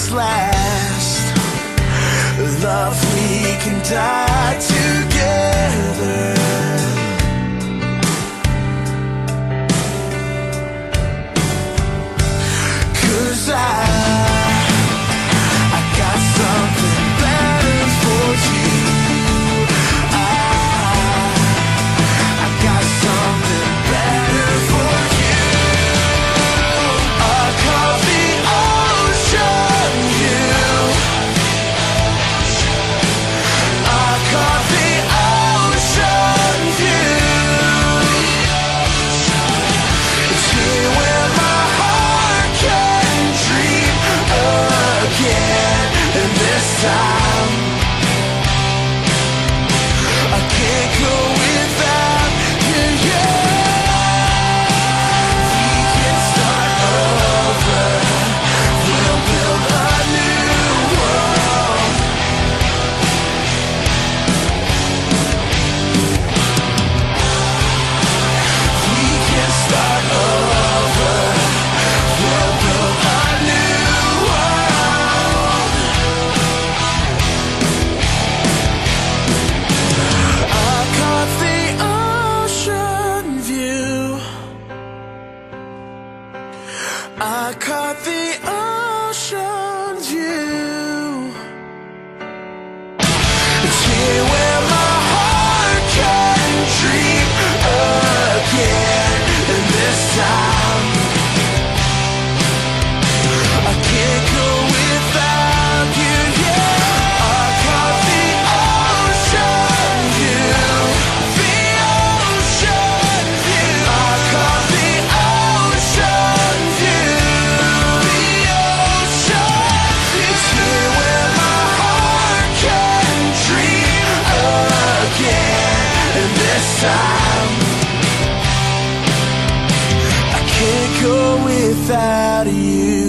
this last. Love, we can die together. 'Cause I got something better for you. I got something better for you. I caught the ocean view. I caught the ocean view. It's here where my heart can dream again. And this time I can't go without you. We can start over. We'll build a new world. We can start over. We'll build a new world. I caught the ocean view. I caught the ocean view. It's here where my heart can dream again. And this time I can't go without you. I caught the ocean view. The ocean view. I caught the ocean view. The ocean view. It's here where my heart can dream again. And this time I can't go without you.